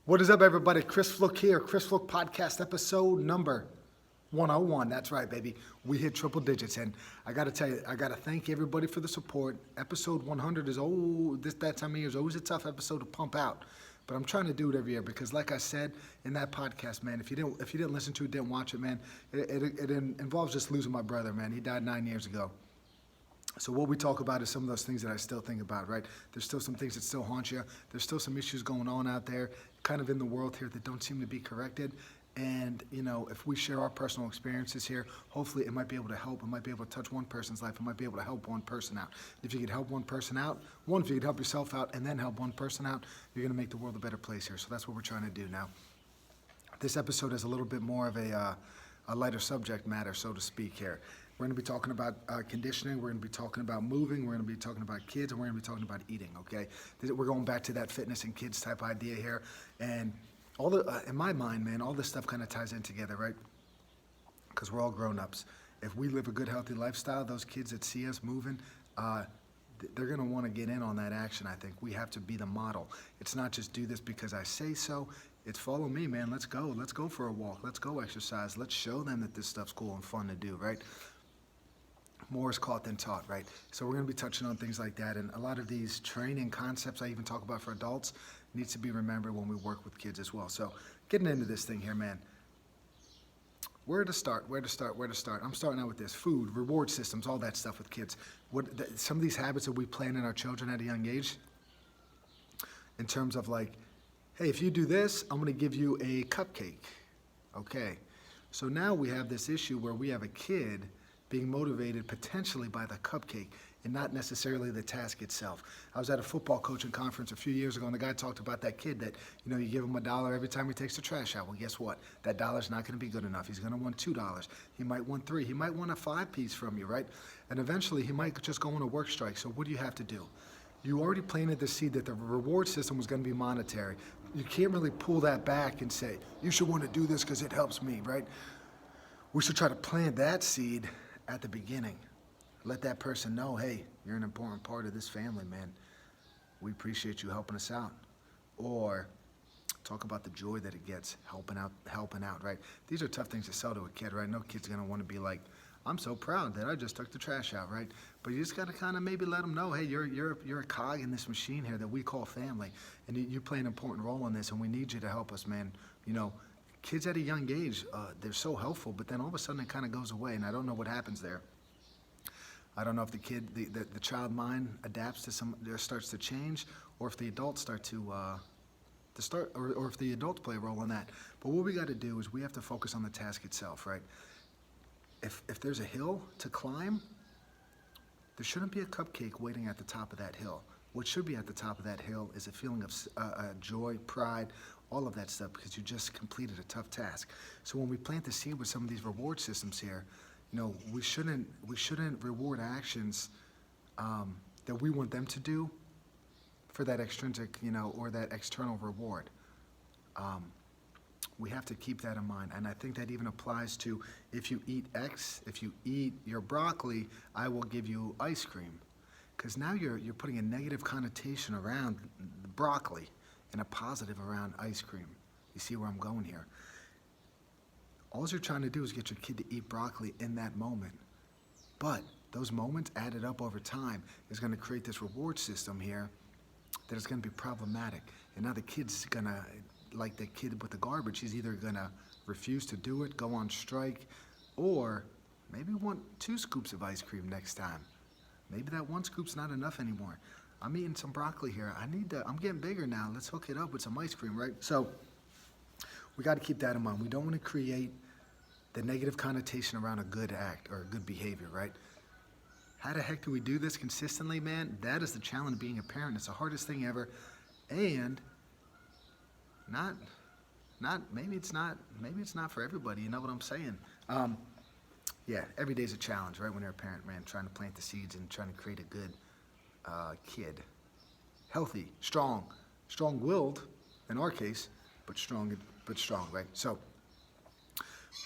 What is up, everybody? Chris Flook here. Chris Flook Podcast, episode number 101. That's right, baby. We hit triple digits, and I got to tell you, I got to thank everybody for the support. Episode 100 is, that time of year is always a tough episode to pump out, but I'm trying to do it every year because, like I said in that podcast, man, if you didn't listen to it, didn't watch it, man, it involves just losing my brother, man. He died 9 years ago. So what we talk about is some of those things that I still think about, right? There's still some things that still haunt you. There's still some issues going on out there, kind of in the world here, that don't seem to be corrected. And, you know, if we share our personal experiences here, hopefully it might be able to help. It might be able to touch one person's life. It might be able to help one person out. If you could help one person out, if you could help yourself out and then help one person out, you're going to make the world a better place here. So that's what we're trying to do now. This episode is a little bit more of a lighter subject matter, so to speak here. We're going to be talking about conditioning, we're going to be talking about moving, we're going to be talking about kids, and we're going to be talking about eating, okay? We're going back to that fitness and kids type idea here. And all in my mind, man, all this stuff kind of ties in together, right? Because we're all grown-ups. If we live a good, healthy lifestyle, those kids that see us moving, they're going to want to get in on that action, I think. We have to be the model. It's not just do this because I say so. It's follow me, man. Let's go. Let's go for a walk. Let's go exercise. Let's show them that this stuff's cool and fun to do, right? More is caught than taught, right? So we're going to be touching on things like that. And a lot of these training concepts I even talk about for adults needs to be remembered when we work with kids as well. So getting into this thing here, man. Where to start? I'm starting out with this. Food, reward systems, all that stuff with kids. Some of these habits that we plant in our children at a young age, in terms of like, hey, if you do this, I'm going to give you a cupcake. Okay. So now we have this issue where we have a kid being motivated potentially by the cupcake and not necessarily the task itself. I was at a football coaching conference a few years ago, and the guy talked about that kid that, you know, you give him $1 every time he takes the trash out. Well, guess what? That $1's not going to be good enough. He's going to want $2. He might want $3. He might want a 5-piece from you, right? And eventually he might just go on a work strike. So what do you have to do? You already planted the seed that the reward system was going to be monetary. You can't really pull that back and say, you should want to do this because it helps me, right? We should try to plant that seed at the beginning. Let that person know, hey, you're an important part of this family, man. We appreciate you helping us out. Or talk about the joy that it gets helping out, right? These are tough things to sell to a kid, right? No kid's gonna want to be like, I'm so proud that I just took the trash out, right? But you just gotta kind of maybe let them know, hey, you're a cog in this machine here that we call family, and you play an important role in this, and we need you to help us, man. You know, kids at a young age, they're so helpful, but then all of a sudden it kind of goes away, and I don't know what happens there. I don't know if the child mind adapts to starts to change, or if the adults start or if the adults play a role in that. But what we got to do is we have to focus on the task itself, right? If there's a hill to climb, there shouldn't be a cupcake waiting at the top of that hill. What should be at the top of that hill is a feeling of joy, pride, all of that stuff, because you just completed a tough task. So when we plant the seed with some of these reward systems here, you know, we shouldn't reward actions that we want them to do for that extrinsic, you know, or that external reward. We have to keep that in mind, and I think that even applies to if you eat X, if you eat your broccoli, I will give you ice cream, because now you're putting a negative connotation around the broccoli and a positive around ice cream. You see where I'm going here? All you're trying to do is get your kid to eat broccoli in that moment. But those moments added up over time is going to create this reward system here that is going to be problematic. And now the kid's going to, like the kid with the garbage, he's either going to refuse to do it, go on strike, or maybe want 2 scoops of ice cream next time. Maybe that 1 scoop's not enough anymore. I'm eating some broccoli here. I'm getting bigger now. Let's hook it up with some ice cream, right? So we got to keep that in mind. We don't want to create the negative connotation around a good act or a good behavior, right? How the heck do we do this consistently, man? That is the challenge of being a parent. It's the hardest thing ever. And maybe it's not for everybody. You know what I'm saying? Yeah, every day's a challenge, right? When you're a parent, man, trying to plant the seeds and trying to create a good kid. Healthy, strong-willed, in our case, but strong, right? So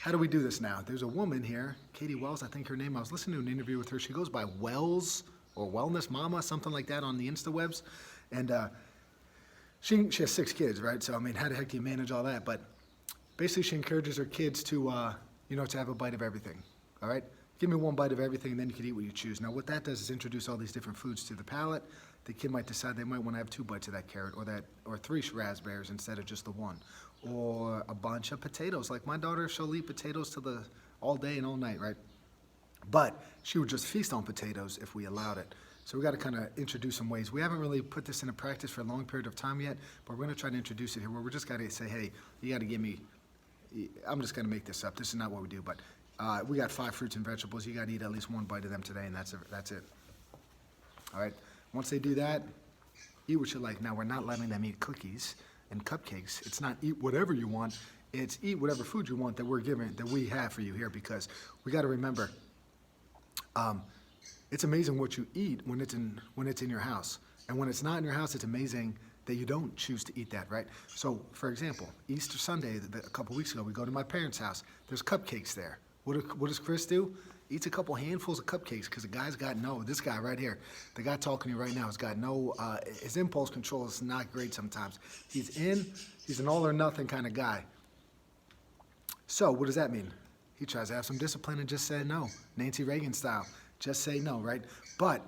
how do we do this now? There's a woman here, Katie Wells, I think her name. I was listening to an interview with her. She goes by Wells or Wellness Mama, something like that on the Insta webs. And she has 6 kids, right? So, I mean, how the heck do you manage all that? But basically, she encourages her kids to, to have a bite of everything, all right? Give me one bite of everything, and then you can eat what you choose. Now, what that does is introduce all these different foods to the palate. The kid might decide they might want to have 2 bites of that carrot, or 3 raspberries instead of just the 1, or a bunch of potatoes. Like my daughter, she'll eat potatoes all day and all night, right? But she would just feast on potatoes if we allowed it. So we got to kind of introduce some ways. We haven't really put this into practice for a long period of time yet, but we're going to try to introduce it here, where we're just got to say, hey, you got to give me, I'm just going to make this up. This is not what we do, but we got 5 fruits and vegetables. You got to eat at least 1 bite of them today, and that's it. All right? Once they do that, eat what you like. Now, we're not letting them eat cookies and cupcakes. It's not eat whatever you want. It's eat whatever food you want that we have for you here, because we got to remember, it's amazing what you eat when it's in your house. And when it's not in your house, it's amazing that you don't choose to eat that, right? So, for example, Easter Sunday, a couple weeks ago, we go to my parents' house. There's cupcakes there. What does Chris do? Eats a couple handfuls of cupcakes, because the guy's got this guy right here, the guy talking to you right now, has got his impulse control is not great sometimes. He's an all or nothing kind of guy. So, what does that mean? He tries to have some discipline and just say no, Nancy Reagan style. Just say no, right? But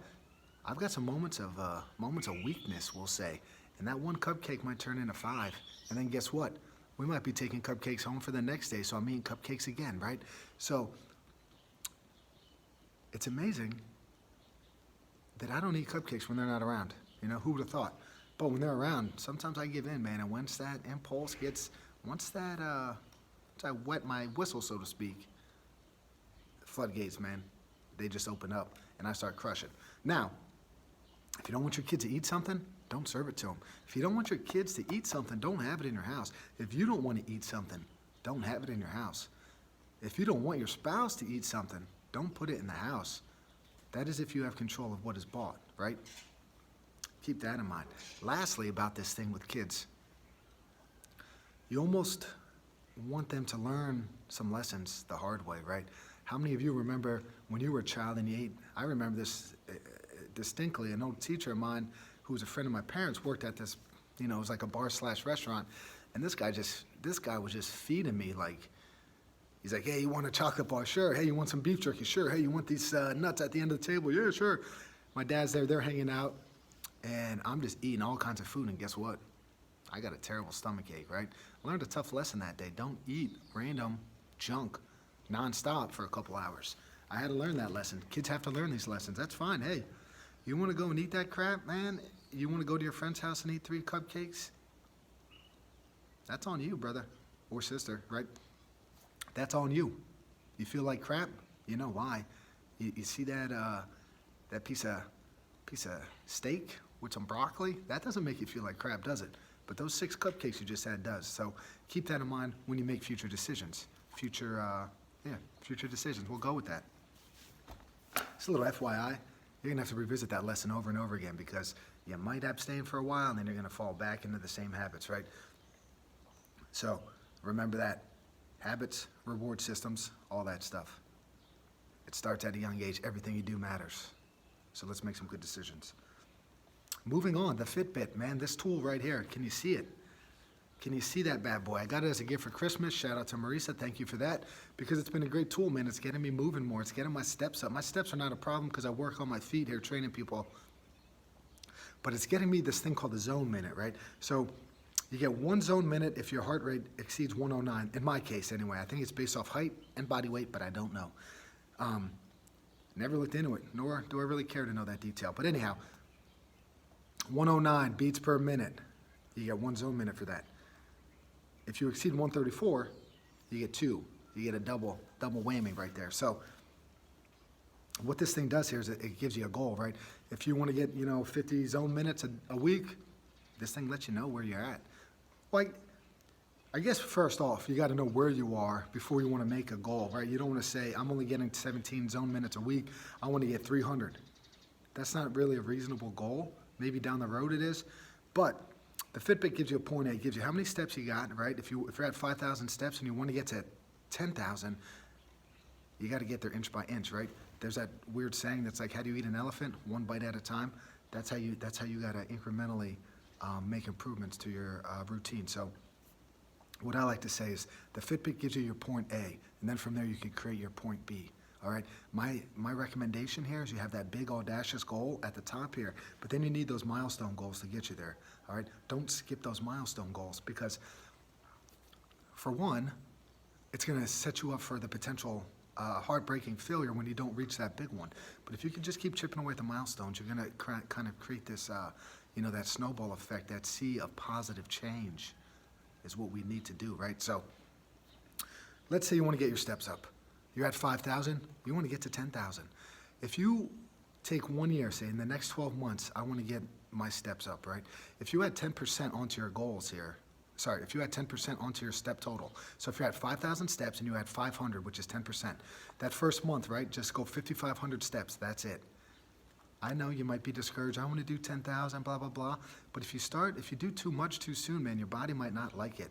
I've got some moments of weakness, we'll say, and that 1 cupcake might turn into 5. And then guess what? We might be taking cupcakes home for the next day, so I'm eating cupcakes again, right? So it's amazing that I don't eat cupcakes when they're not around. Who would have thought? But when they're around, sometimes I give in, man. And once that impulse once I wet my whistle, so to speak, floodgates, man, they just open up, and I start crushing. Now, if you don't want your kid to eat something, don't serve it to them. If you don't want your kids to eat something, don't have it in your house. If you don't want to eat something, don't have it in your house. If you don't want your spouse to eat something, don't put it in the house. That is if you have control of what is bought, right? Keep that in mind. Lastly, about this thing with kids, you almost want them to learn some lessons the hard way, right? How many of you remember when you were a child and you ate? I remember this distinctly. An old teacher of mine, who was a friend of my parents, worked at this, it was like a bar/restaurant, and this guy was just feeding me like, he's like, hey, you want a chocolate bar? Sure. Hey, you want some beef jerky? Sure. Hey, you want these nuts at the end of the table? Yeah, sure. My dad's there, they're hanging out, and I'm just eating all kinds of food, and guess what? I got a terrible stomach ache, right? I learned a tough lesson that day. Don't eat random junk nonstop for a couple hours. I had to learn that lesson. Kids have to learn these lessons. That's fine. Hey, you want to go and eat that crap, man? You want to go to your friend's house and eat 3 cupcakes? That's on you, brother or sister, right? That's on you. You feel like crap? You know why. You see that piece of steak with some broccoli? That doesn't make you feel like crap, does it? But those 6 cupcakes you just had does. So keep that in mind when you make future decisions. Future decisions. We'll go with that. It's a little FYI. You're going to have to revisit that lesson over and over again, because you might abstain for a while and then you're going to fall back into the same habits, right? So remember that. Habits, reward systems, all that stuff. It starts at a young age. Everything you do matters. So let's make some good decisions. Moving on, the Fitbit, man, this tool right here. Can you see it? Can you see that bad boy? I got it as a gift for Christmas. Shout out to Marisa. Thank you for that, because it's been a great tool, man. It's getting me moving more. It's getting my steps up. My steps are not a problem because I work on my feet here training people. But it's getting me this thing called the zone minute, right? So you get 1 zone minute if your heart rate exceeds 109. In my case, anyway. I think it's based off height and body weight, but I don't know. Never looked into it, nor do I really care to know that detail. But anyhow, 109 beats per minute. You get 1 zone minute for that. If you exceed 134, you get 2. You get a double whammy right there. So what this thing does here is it gives you a goal, right? If you want to get 50 zone minutes a week, this thing lets you know where you're at. Like, I guess first off, you got to know where you are before you want to make a goal, right? You don't want to say, I'm only getting 17 zone minutes a week. I want to get 300. That's not really a reasonable goal. Maybe down the road it is, but the Fitbit gives you a point. It gives you how many steps you got, right? If you're at 5,000 steps and you want to get to 10,000, you got to get there inch by inch, right? There's that weird saying that's like, how do you eat an elephant? 1 bite at a time. That's how you got to incrementally make improvements to your routine. So what I like to say is the Fitbit gives you your point A, and then from there you can create your point B. All right, my recommendation here is you have that big audacious goal at the top here, but then you need those milestone goals to get you there. All right, don't skip those milestone goals, because for one, it's going to set you up for the potential heartbreaking failure when you don't reach that big one. But if you can just keep chipping away at the milestones, you're going to kind of create this, that snowball effect, that sea of positive change is what we need to do, right? So let's say you want to get your steps up. You're at 5,000, you want to get to 10,000. If you take 1 year, say in the next 12 months, I want to get my steps up, right? If you add 10% onto your goals here, if you add 10% onto your step total. So if you're at 5,000 steps and you add 500, which is 10%, that first month, right, just go 5,500 steps, that's it. I know you might be discouraged, I want to do 10,000, blah, blah, blah. But if you do too much too soon, man, your body might not like it.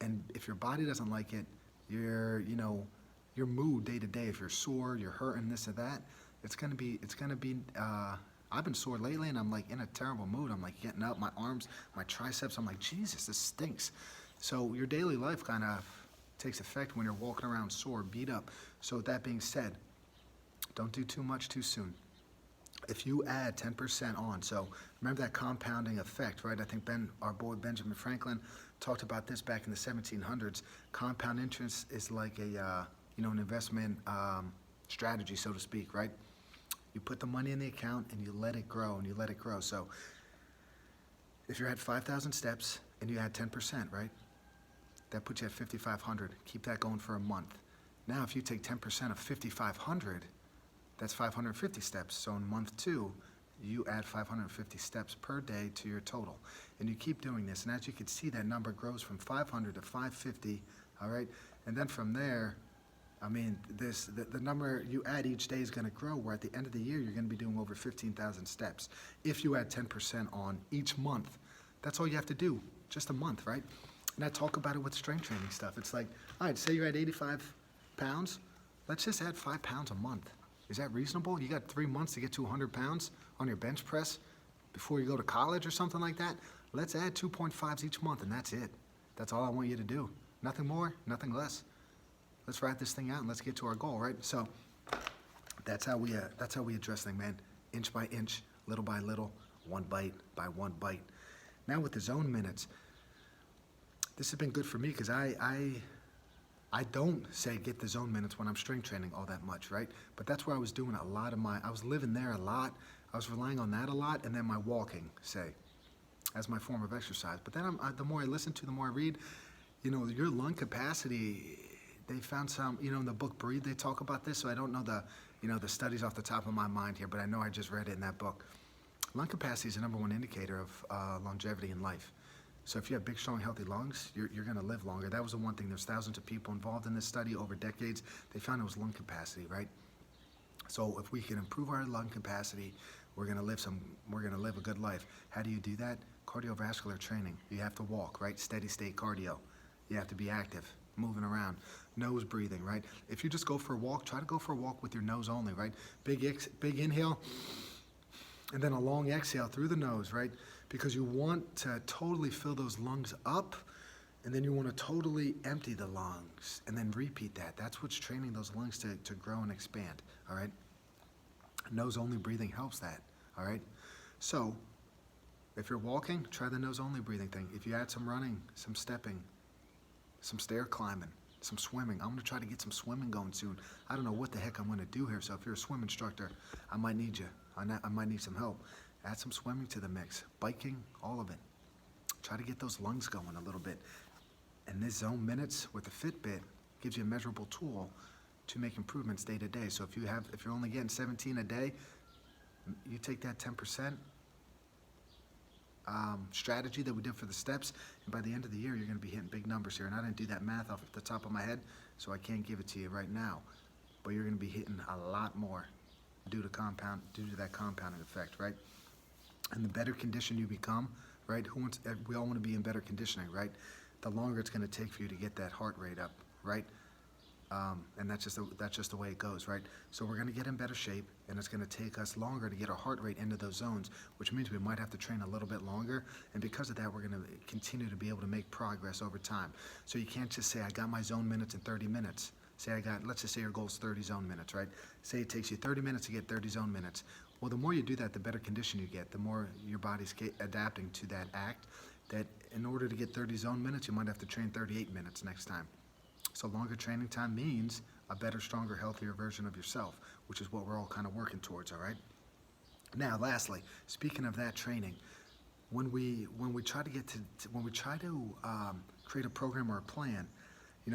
And if your body doesn't like it, your mood day to day, if you're sore, you're hurting, this or that, it's gonna be, I've been sore lately and I'm like in a terrible mood. I'm like getting up, my arms, my triceps, I'm like, Jesus, this stinks. So your daily life kind of takes effect when you're walking around sore, beat up. So with that being said, don't do too much too soon. If you add 10% on, so remember that compounding effect, right? I think our boy Benjamin Franklin talked about this back in the 1700s. Compound interest is like an investment strategy, so to speak, right? You put the money in the account and you let it grow and you let it grow. So if you're at 5,000 steps and you add 10%, right? That puts you at 5,500. Keep that going for a month. Now, if you take 10% of 5,500, that's 550 steps. So in month 2, you add 550 steps per day to your total. And you keep doing this. And as you can see, that number grows from 500 to 550, all right? And then from there, the number you add each day is going to grow, where at the end of the year, you're going to be doing over 15,000 steps. If you add 10% on each month, that's all you have to do, just a month, right? And I talk about it with strength training stuff. It's like, all right, say you're at 85 pounds. Let's just add 5 pounds a month. Is that reasonable? You got 3 months to get to 100 pounds on your bench press before you go to college or something like that? Let's add 2.5s each month, and that's it. That's all I want you to do. Nothing more, nothing less. Let's write this thing out and let's get to our goal, right? So that's how we address things, man. Inch by inch, little by little, one bite by one bite. Now with the zone minutes, this has been good for me because I don't say get the zone minutes when I'm strength training all that much, right? But that's where I was doing I was living there a lot. I was relying on that a lot, and then my walking, say, as my form of exercise. But then the more I listen to, the more I read, your lung capacity. They found some, in the book Breathe, they talk about this. So I don't know the studies off the top of my mind here, but I know I just read it in that book. Lung capacity is the #1 indicator of longevity in life. So if you have big, strong, healthy lungs, you're going to live longer. That was the one thing. There's thousands of people involved in this study over decades. They found it was lung capacity, right? So if we can improve our lung capacity, we're going to live a good life. How do you do that? Cardiovascular training. You have to walk, right? Steady state cardio. You have to be active, moving around. Nose breathing, right? If you just go for a walk, try to go for a walk with your nose only, right? Big inhale, and then a long exhale through the nose, right? Because you want to totally fill those lungs up, and then you want to totally empty the lungs, and then repeat that. That's what's training those lungs to grow and expand, all right? Nose only breathing helps that, all right? So if you're walking, try the nose only breathing thing. If you add some running, some stepping, some stair climbing, some swimming. I'm going to try to get some swimming going soon. I don't know what the heck I'm going to do here, so if you're a swim instructor, I might need you. I might need some help. Add some swimming to the mix. Biking, all of it. Try to get those lungs going a little bit. And this zone minutes with the Fitbit gives you a measurable tool to make improvements day to day. So if you're only getting 17 a day, you take that 10% strategy that we did for the steps, and by the end of the year, you're going to be hitting big numbers here. And I didn't do that math off the top of my head, so I can't give it to you right now. But you're going to be hitting a lot more due to that compounding effect, right? And the better condition you become, right? We all want to be in better conditioning, right? The longer it's going to take for you to get that heart rate up, right? And that's just the way it goes, right? So we're going to get in better shape, and it's going to take us longer to get our heart rate into those zones, which means we might have to train a little bit longer. And because of that, we're going to continue to be able to make progress over time. So you can't just say, I got my zone minutes in 30 minutes. Let's just say your goal is 30 zone minutes, right? Say it takes you 30 minutes to get 30 zone minutes. Well, the more you do that, the better condition you get, the more your body's adapting to that act, that in order to get 30 zone minutes, you might have to train 38 minutes next time. So longer training time means a better, stronger, healthier version of yourself, which is what we're all kind of working towards, all right? Now, lastly, speaking of that training, when we try to create a program or a plan,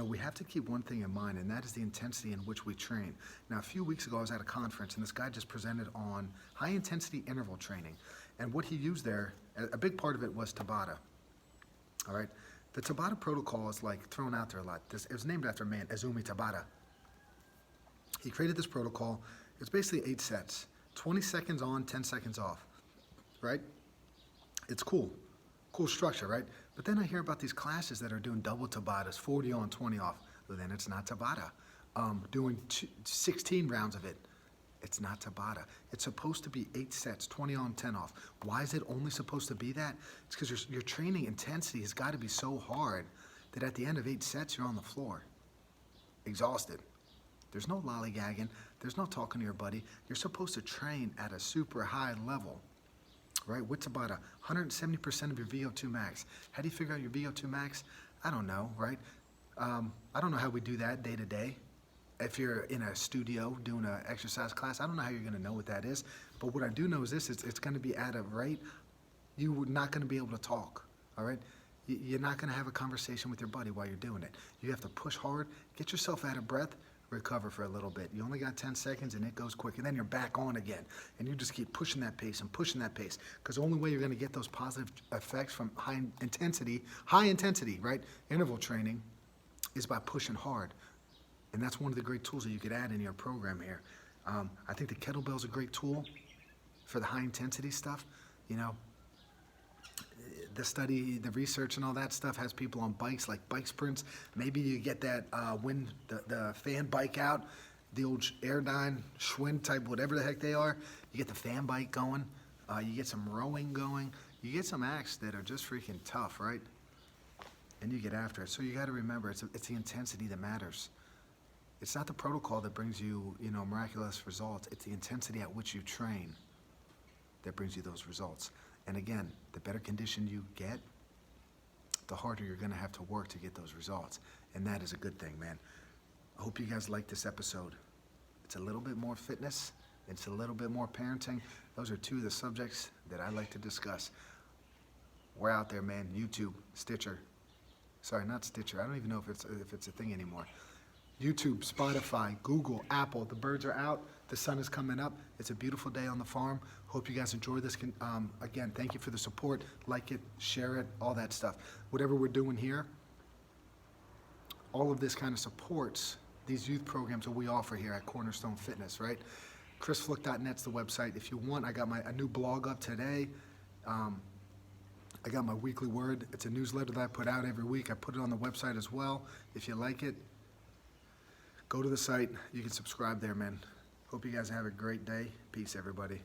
we have to keep one thing in mind, and that is the intensity in which we train. Now, a few weeks ago, I was at a conference, and this guy just presented on high-intensity interval training. And what he used there, a big part of it was Tabata, all right? The Tabata Protocol is like thrown out there a lot. It was named after a man, Izumi Tabata. He created this protocol. It's basically 8 sets, 20 seconds on, 10 seconds off, right? It's cool structure, right? But then I hear about these classes that are doing double Tabatas, 40 on, 20 off. Well, then it's not Tabata. Doing 16 rounds of it, it's not Tabata. It's supposed to be 8 sets, 20 on, 10 off. Why is it only supposed to be that? It's because your training intensity has got to be so hard that at the end of 8 sets, you're on the floor, exhausted. There's no lollygagging. There's no talking to your buddy. You're supposed to train at a super high level, right? With Tabata, 170% of your VO2 max. How do you figure out your VO2 max? I don't know, right? I don't know how we do that day to day. If you're in a studio doing an exercise class, I don't know how you're going to know what that is. But what I do know is this: it's going to be at a rate you're not going to be able to talk. All right, you're not going to have a conversation with your buddy while you're doing it. You have to push hard, get yourself out of breath, recover for a little bit. You only got 10 seconds, and it goes quick, and then you're back on again, and you just keep pushing that pace and pushing that pace. Because the only way you're going to get those positive effects from high intensity, right, interval training, is by pushing hard. And that's one of the great tools that you could add in your program here. I think the kettlebell is a great tool for the high intensity stuff. The study, the research and all that stuff has people on bikes, like bike sprints. Maybe you get that the fan bike out, the old Airdyne, Schwinn type, whatever the heck they are. You get the fan bike going. You get some rowing going. You get some acts that are just freaking tough, right? And you get after it. So you got to remember, it's the intensity that matters. It's not the protocol that brings you, miraculous results. It's the intensity at which you train that brings you those results. And again, the better condition you get, the harder you're going to have to work to get those results. And that is a good thing, man. I hope you guys like this episode. It's a little bit more fitness. It's a little bit more parenting. Those are two of the subjects that I like to discuss. We're out there, man. YouTube, Stitcher. Sorry, not Stitcher. I don't even know if it's a thing anymore. YouTube, Spotify, Google, Apple. The birds are out. The sun is coming up. It's a beautiful day on the farm. Hope you guys enjoy this. Again, thank you for the support. Like it, share it, all that stuff. Whatever we're doing here, all of this kind of supports these youth programs that we offer here at Cornerstone Fitness, right? chrisflick.net's the website. If you want, I got a new blog up today. I got my weekly word. It's a newsletter that I put out every week. I put it on the website as well. If you like it, go to the site. You can subscribe there, man. Hope you guys have a great day. Peace, everybody.